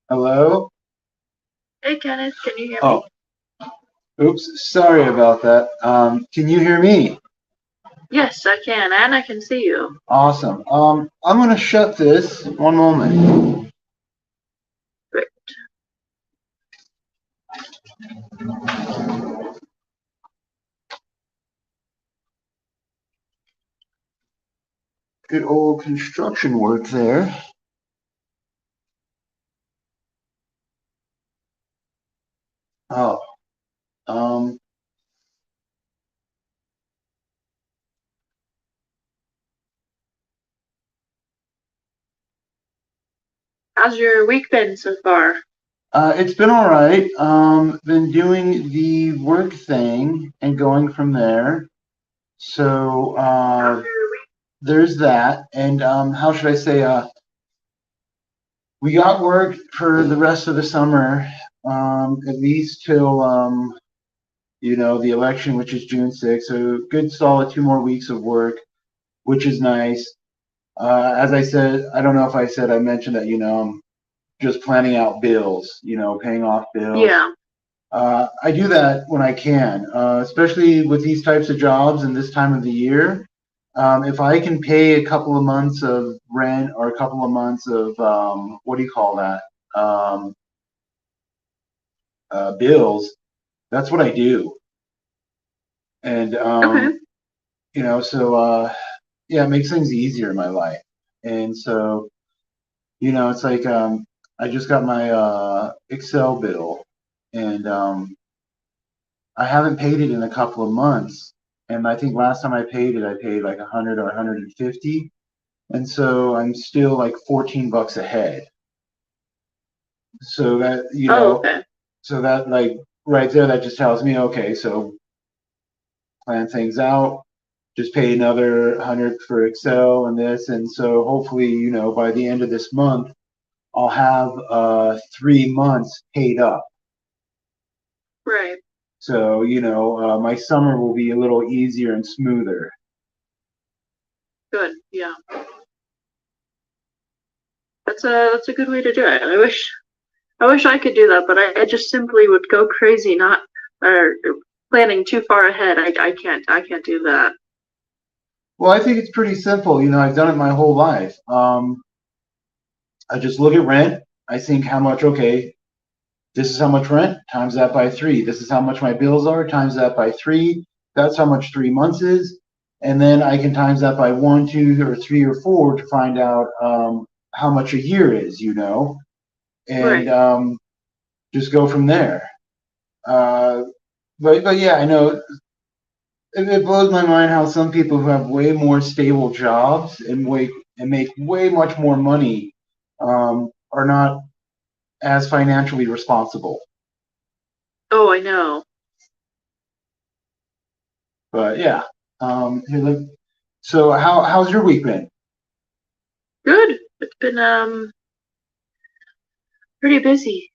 Hello? Hey Kenneth, can you hear Oh, me? oops. Sorry about that. Can you hear me? Yes, I can, and I can see you. Awesome. I'm gonna shut this. One moment. Great. Good old construction work there. Oh, um, How's your week been so far? it's been all right. Been doing the work thing and going from there. So, How's your week? there's that. And, how should I say, we got work for the rest of the summer, at least till, the election, which is June 6th. So good solid 2 more weeks of work, which is nice. As I said, I don't know if I mentioned that, I'm just planning out bills, paying off bills. Yeah. I do that when I can, especially with these types of jobs and this time of the year. If I can pay a couple of months of rent or a couple of months of, what do you call that? Um, Bills, that's what I do. And, Okay. yeah, it makes things easier in my life. And so, it's like, I just got my Excel bill, and I haven't paid it in a couple of months. And I think last time I paid like 100 or 150. And so I'm still like $14 ahead. So that, Oh, okay. so that like right there, that just tells me, okay, so plan things out, just pay another 100 for Excel and this. And so hopefully, by the end of this month, I'll have 3 months paid up. Right. So, my summer will be a little easier and smoother. Good. Yeah. That's a good way to do it. I wish I could do that, but I just simply would go crazy not or planning too far ahead. I can't do that. Well, I think it's pretty simple. I've done it my whole life. I just look at rent. I think how much, okay, this is how much rent, times that by three. This is how much my bills are, times that by three. That's how much 3 months is. And then I can times that by one, two, or three, or four to find out how much a year is, and Right. just go from there. Uh, but yeah, I know it blows my mind how some people who have way more stable jobs and make way much more money are not as financially responsible. Oh, I know. But yeah, here, so how's your week been? Good. It's been pretty busy.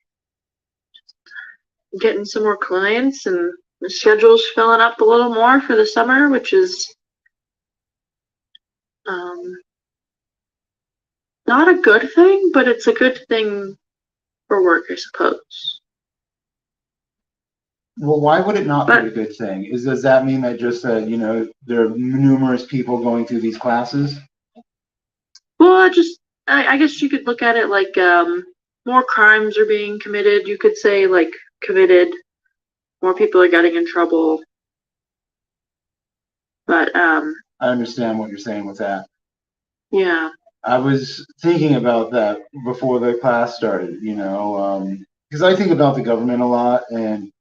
Getting some more clients and the schedule's filling up a little more for the summer, which is um not a good thing, but it's a good thing for work, I suppose. Well, why would it not be But a good thing? Does that mean that just there are numerous people going through these classes? well, I guess you could look at it like more crimes are being committed. You could say like committed. More people are getting in trouble. But I understand what you're saying with that. yeah. I was thinking about that before the class started, because I think about the government a lot, and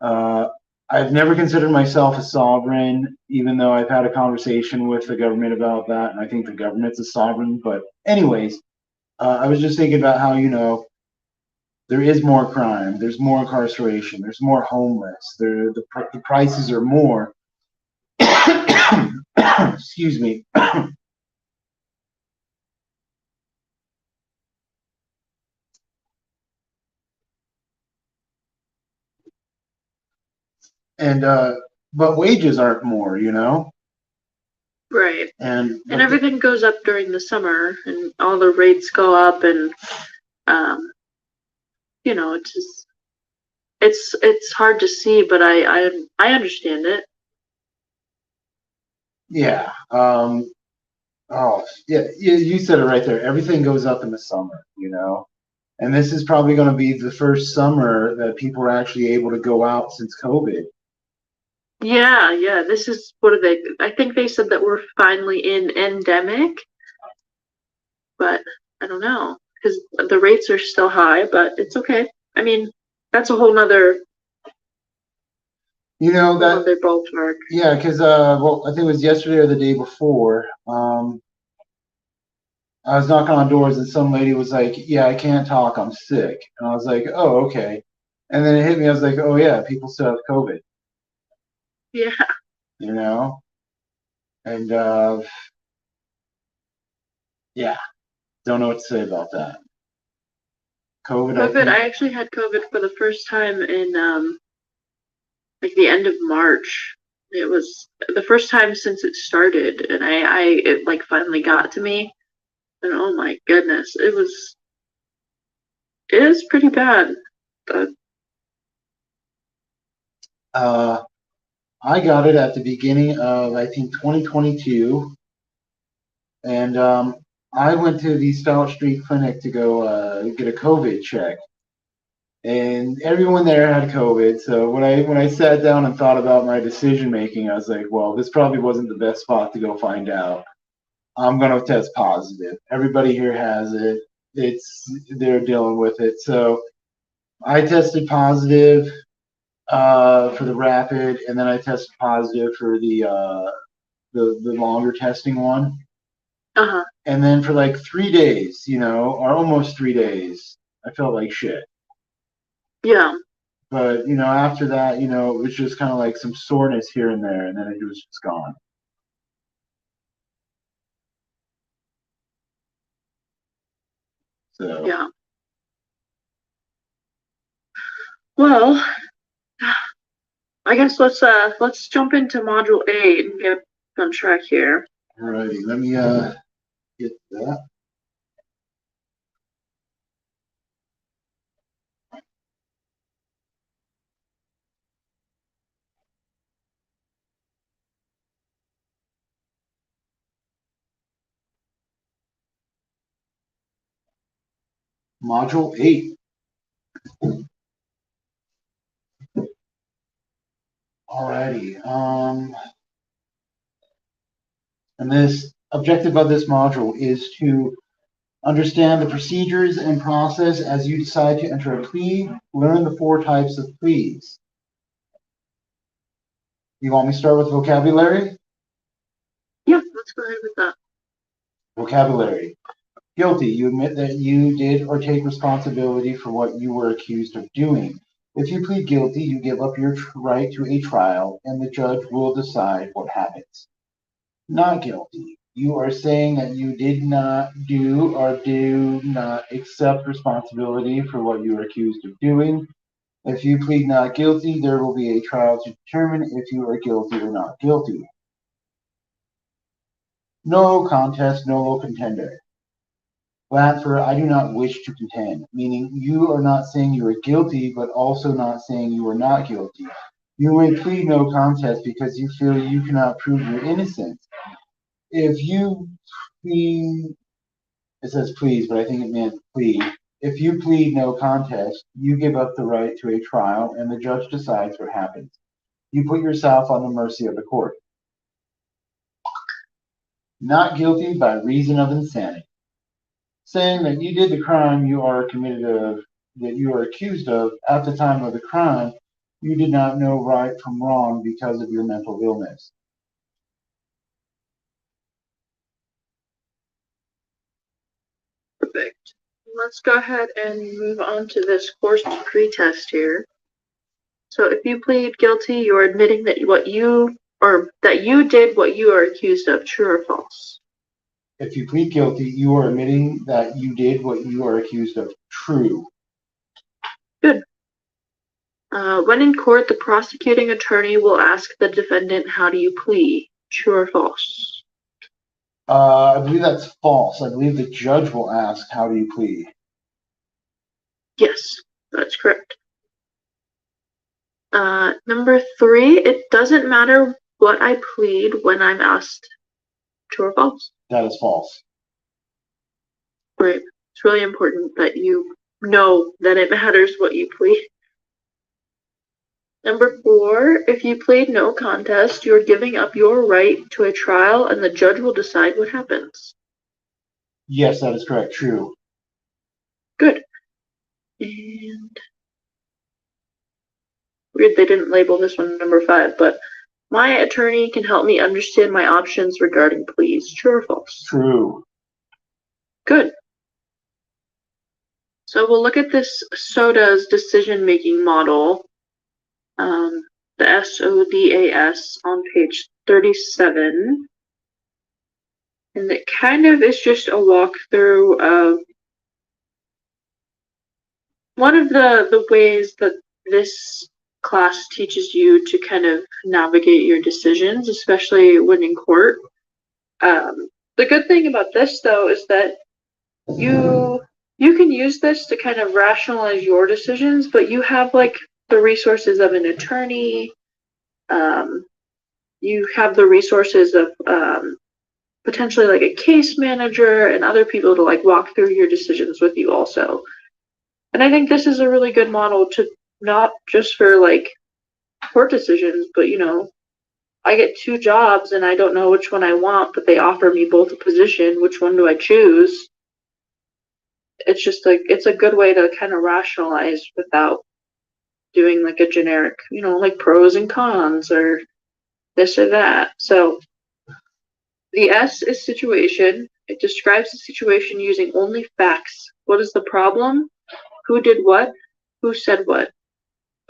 uh, I've never considered myself a sovereign, even though I've had a conversation with the government about that, and I think the government's a sovereign. But anyways, I was just thinking about how, there is more crime, there's more incarceration, there's more homeless, the prices are more. Excuse me. And but wages aren't more, Right. and And everything goes up during the summer, and all the rates go up, and um, it's just it's hard to see, but I understand it. yeah. Oh, yeah, you said it right there. Everything goes up in the summer, and this is probably going to be the first summer that people are actually able to go out since COVID. Yeah, yeah. This is what are they? I think they said that we're finally in endemic, but I don't know because the rates are still high, but it's okay. I mean, that's a whole nother That other ballpark. yeah, because well, I think it was yesterday or the day before. I was knocking on doors and some lady was like, "Yeah, I can't talk. I'm sick." And I was like, "Oh, okay." And then it hit me. I was like, "Oh yeah, people still have COVID." Yeah. You know, and yeah, don't know what to say about that. COVID, I COVID. think. I actually had COVID for the first time in like the end of March. It was the first time since it started, and it like finally got to me. And oh my goodness, it is pretty bad. But Uh, I got it at the beginning of I think 2022, and I went to the Stout Street Clinic to go get a COVID check, and everyone there had COVID. So when I sat down and thought about my decision making, I was like, well, this probably wasn't the best spot to go find out. I'm gonna test positive. Everybody here has it. They're dealing with it. So I tested positive for the rapid, and then I tested positive for the longer testing one. uh-huh. And then for like 3 days, or almost 3 days, I felt like shit. Yeah. But after that, it was just kind of like some soreness here and there, and then it was just gone. So Yeah. Well, I guess let's jump into module 8 and get on track here. alrighty, let me get that. Module 8. Alrighty. And this objective of this module is to understand the procedures and process as you decide to enter a plea. Learn the 4 types of pleas. You want me to start with vocabulary? Yeah, let's go ahead with that. Vocabulary. Guilty. You admit that you did or take responsibility for what you were accused of doing. If you plead guilty, you give up your right to a trial, and the judge will decide what happens. Not guilty. You are saying that you did not do or do not accept responsibility for what you are accused of doing. If you plead not guilty, there will be a trial to determine if you are guilty or not guilty. No contest, nolo contendere. Latin for I do not wish to contend, meaning you are not saying you are guilty, but also not saying you are not guilty. You may plead no contest because you feel you cannot prove your innocence. If you plead, it says please, but I think it meant plead. If you plead no contest, you give up the right to a trial, and the judge decides what happens. You put yourself on the mercy of the court. Not guilty by reason of insanity. Saying that you did the crime you are committed of, that you are accused of at the time of the crime, You did not know right from wrong because of your mental illness. Perfect. Let's go ahead and move on to this course pretest here. So if you plead guilty, you're admitting that that you did what you are accused of, true or false? If you plead guilty, you are admitting that you did what you are accused of. True. Good. When in court, the prosecuting attorney will ask the defendant, how do you plead? True or false? I believe that's false. I believe the judge will ask, how do you plead? Yes, that's correct. Number 3, it doesn't matter what I plead when I'm asked. True or false? That is false. Right. It's really important that you know that it matters what you plead. Number 4, if you plead no contest, you're giving up your right to a trial and the judge will decide what happens. Yes, that is correct. True. Good. And weird they didn't label this one number 5, but my attorney can help me understand my options regarding pleas. True or false? True. Good. So we'll look at this SODAS decision-making model, the SODAS on page 37. And it kind of is just a walkthrough of one of the ways that this class teaches you to kind of navigate your decisions, especially when in court. The good thing about this, though, is that you can use this to kind of rationalize your decisions, but you have like the resources of an attorney. You have the resources of potentially like a case manager and other people to like walk through your decisions with you also. And I think this is a really good model to not just for like court decisions, but I get 2 jobs and I don't know which one I want, but they offer me both a position. Which one do I choose? It's just like, it's a good way to kind of rationalize without doing like a generic, like pros and cons or this or that. So the S is situation. It describes the situation using only facts. What is the problem? Who did what? Who said what?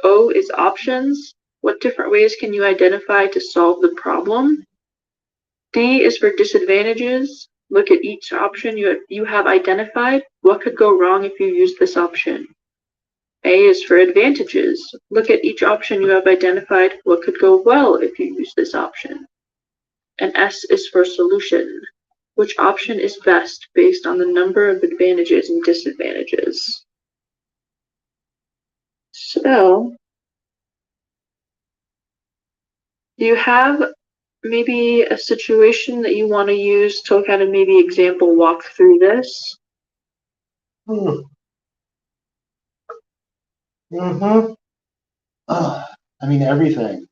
O is options. What different ways can you identify to solve the problem? D is for disadvantages. Look at each option you have identified. What could go wrong if you use this option? A is for advantages. Look at each option you have identified. What could go well if you use this option? And S is for solution. Which option is best based on the number of advantages and disadvantages? So, do you have maybe a situation that you want to use to kind of maybe example walk through this? I mean, everything,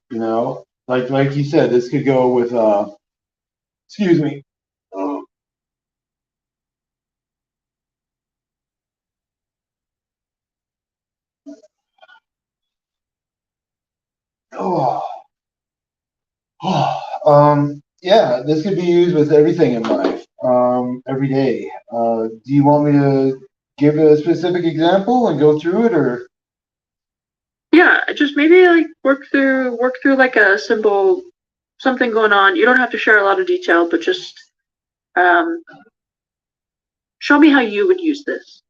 like you said, this could go with, excuse me. Yeah, this could be used with everything in life, every day. Do you want me to give a specific example and go through it, or? Yeah, just maybe like work through like a simple something going on. You don't have to share a lot of detail, but just show me how you would use this.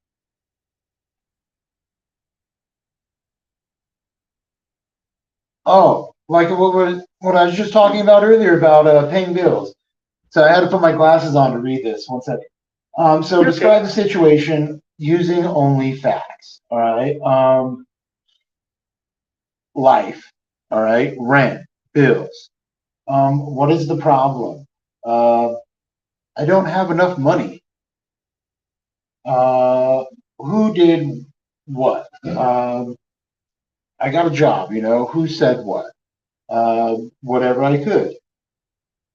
Oh, like what I was just talking about earlier about paying bills. So I had to put my glasses on to read this. One second. So Okay. describe the situation using only facts. All right. Life. All right. Rent, bills. What is the problem? I don't have enough money. Who did what? I got a job. Who said what? Whatever I could.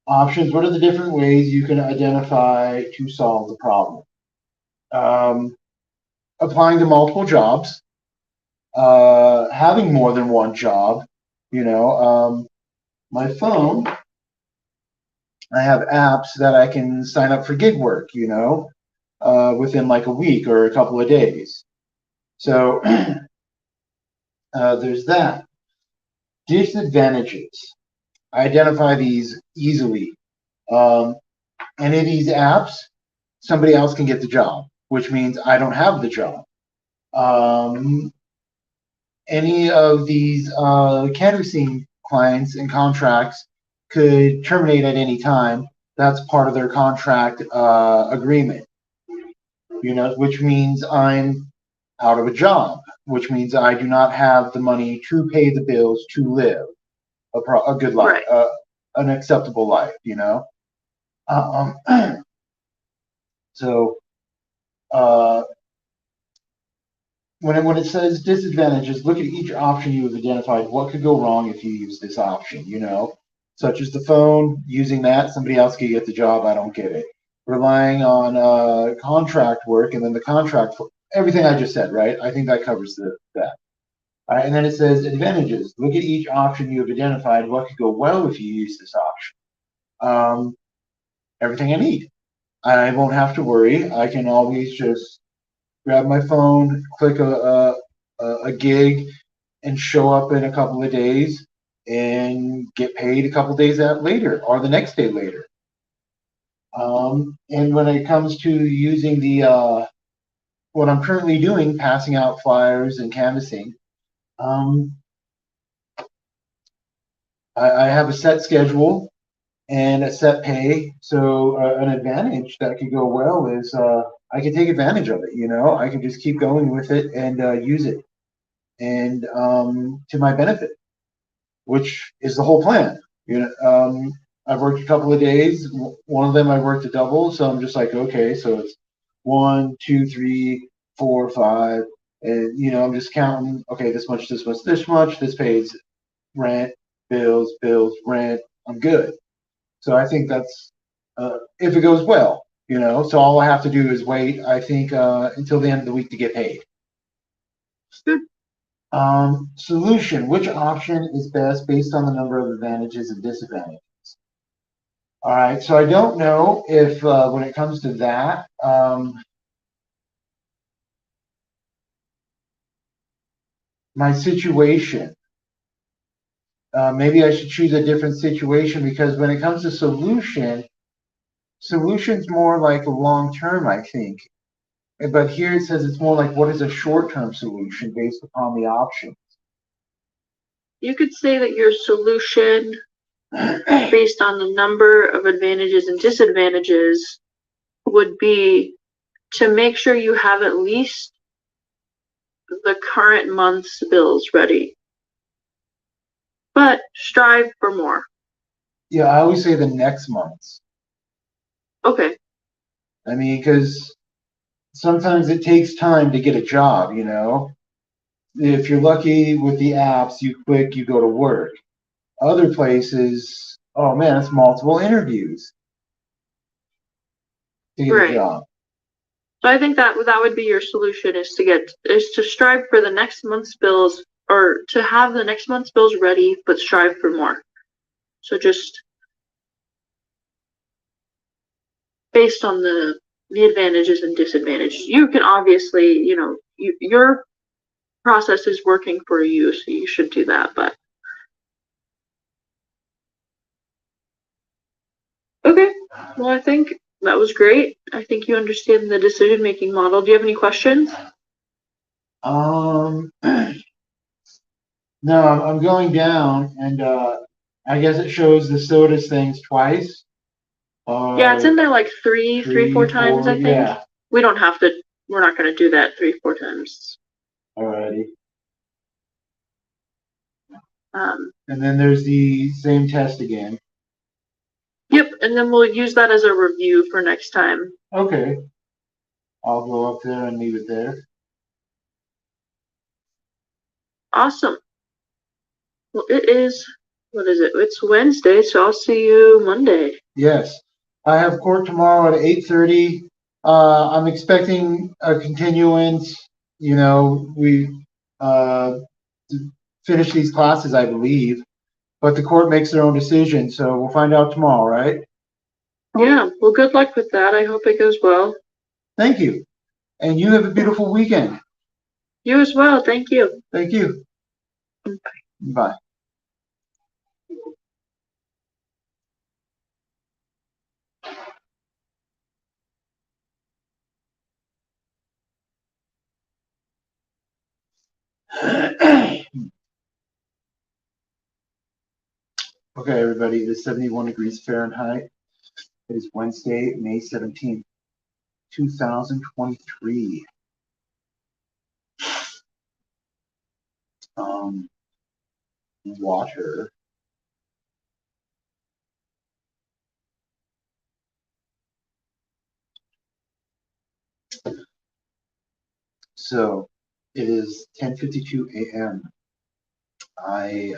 Options. What are the different ways you can identify to solve the problem? Applying to multiple jobs. having more than one job. My phone, I have apps that I can sign up for gig work, within like a week or a couple of days. So there's that. Disadvantages. I identify these easily. Any of these apps, somebody else can get the job, which means I don't have the job. Any of these canvassing clients and contracts could terminate at any time. That's part of their contract agreement, which means I'm out of a job, which means I do not have the money to pay the bills to live a good life, Right. an acceptable life, So when it says disadvantages, look at each option you have identified. What could go wrong if you use this option, such as the phone, using that, somebody else could get the job, I don't get it. Relying on contract work, and then the contract, everything I just said, right? I think that covers that. All right, and then it says advantages. Look at each option you have identified. What could go well if you use this option? Everything I need. I won't have to worry. I can always just grab my phone, click a gig, and show up in a couple of days and get paid a couple of days later or the next day later. And when it comes to using what I'm currently doing, passing out flyers and canvassing, I have a set schedule and a set pay. So an advantage that could go well is I can take advantage of it. I can just keep going with it and use it, and to my benefit, which is the whole plan. I've worked a couple of days. One of them I worked a double, so I'm just like, okay, so it's 1, 2, 3, 4, 5, and I'm just counting. Okay, this much, this much, this much. This pays rent, bills, rent. I'm good. So I think that's if it goes well, So all I have to do is wait. I think until the end of the week to get paid. Good. Solution. Which option is best based on the number of advantages and disadvantages? All right. So I don't know if when it comes to that, my situation. Maybe I should choose a different situation because when it comes to solution's more like a long term, I think. But here it says it's more like what is a short term solution based upon the option. You could say that your solution, based on the number of advantages and disadvantages, would be to make sure you have at least the current month's bills ready, but strive for more. Yeah, I always say the next month's. Okay. I mean, because sometimes it takes time to get a job, If you're lucky with the apps, you click, you go to work. Other places, oh man, it's multiple interviews to get a job. So I think that would be your solution is to strive for the next month's bills, or to have the next month's bills ready, but strive for more. So just based on the advantages and disadvantages. You can obviously, your process is working for you, so you should do that, but okay. Well, I think that was great. I think you understand the decision-making model. Do you have any questions? No, I'm going down, and I guess it shows the SOTUS things twice. Yeah, it's in there like three, 4 times, I think. Yeah. We don't have to, we're not going to do that 3, 4 times. Alrighty. And then there's the same test again. Yep, and then we'll use that as a review for next time. Okay. I'll go up there and leave it there. Awesome. Well, it is, what is it? It's Wednesday, so I'll see you Monday. Yes. I have court tomorrow at 8:30. I'm expecting a continuance. We to finish these classes, I believe. But the court makes their own decision, so we'll find out tomorrow, right? Yeah, well, good luck with that. I hope it goes well. Thank you. And you have a beautiful weekend. You as well. Thank you. Thank you. Bye. Okay, everybody, it is 71 degrees Fahrenheit. It is Wednesday, May 17th, 2023. Water. So it is 10:52 a.m. I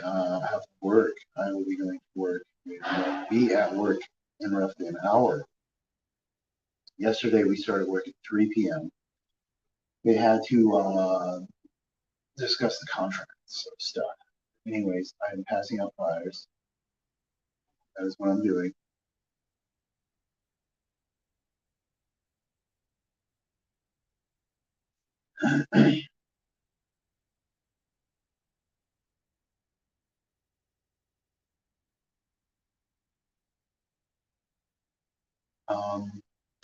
have work. I will be going to work. I will be at work in roughly an hour. Yesterday we started work at 3 p.m. They had to discuss the contracts of stuff. Anyways, I am passing out flyers. That is what I'm doing.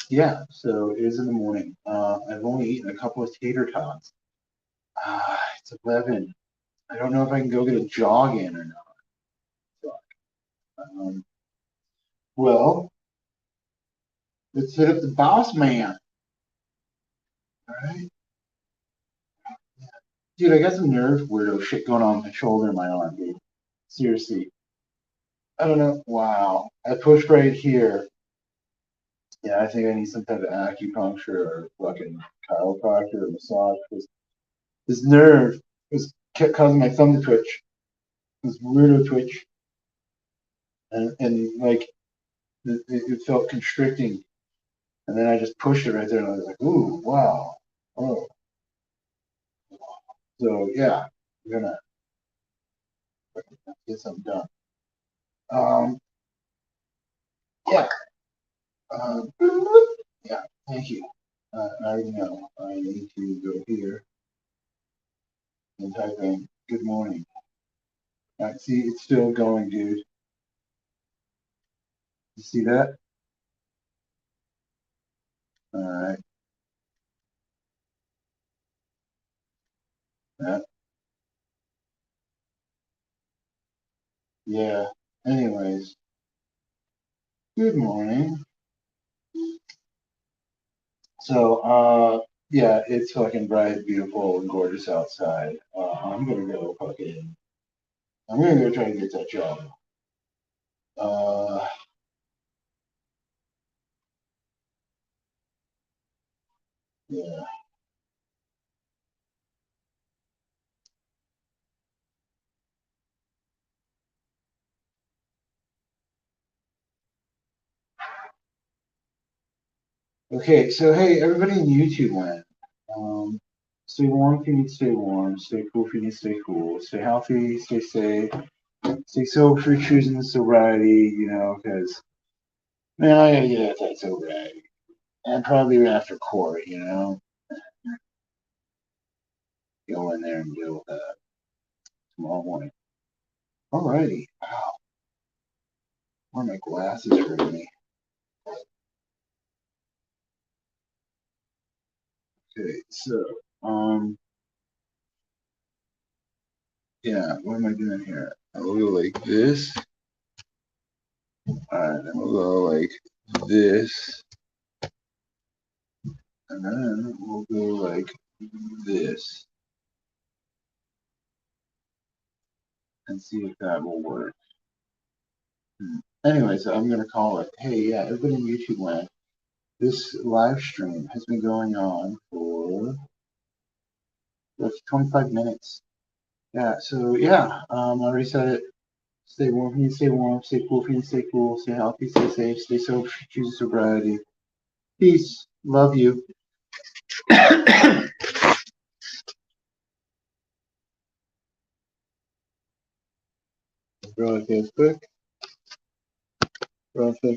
Yeah, so it is in the morning. I've only eaten a couple of tater tots. It's 11. I don't know if I can go get a jog in or not. Well, let's hit up the boss man. All right. Dude, I got some nerve weirdo shit going on my shoulder and my arm, dude. Seriously. I don't know. Wow. I pushed right here. Yeah, I think I need some type of acupuncture or fucking chiropractor or massage because this nerve kept causing my thumb to twitch. This weirdo twitch. And like, it felt constricting. And then I just pushed it right there and I was like, ooh, wow. Oh. So, yeah, we're gonna get something done. Yeah. Yeah, thank you. I already know. I need to go here and type in good morning. All right, see, it's still going, dude. You see that? All right. That. Yeah. Anyways, good morning. So, yeah, it's fucking bright, beautiful, and gorgeous outside. I'm gonna go fucking. I'm gonna go try to get that job. Uh, yeah. Okay, so hey, everybody in YouTube land. Stay warm if you need to stay warm. Stay cool if you need to stay cool. Stay healthy. Stay safe. Stay sober for choosing the sobriety. You know, because man, I gotta get out that sobriety, and probably after court. You know, go in there and deal with that tomorrow morning. Alrighty. Wow, where are my glasses hurting me? Okay, so yeah, what am I doing here? I'll go like this. Alright, then we'll go like this. And then we'll go like this. And see if that will work. Anyway, so I'm going to call it. Hey, yeah, everybody in YouTube land, this live stream has been going on for 25 minutes. Yeah, so yeah, I already said it. Stay warm if you need to stay warm. Stay cool if you need to stay cool. Stay healthy, stay safe, stay sober, choose sobriety. Peace. Love you. Broadcast quick. Broadcast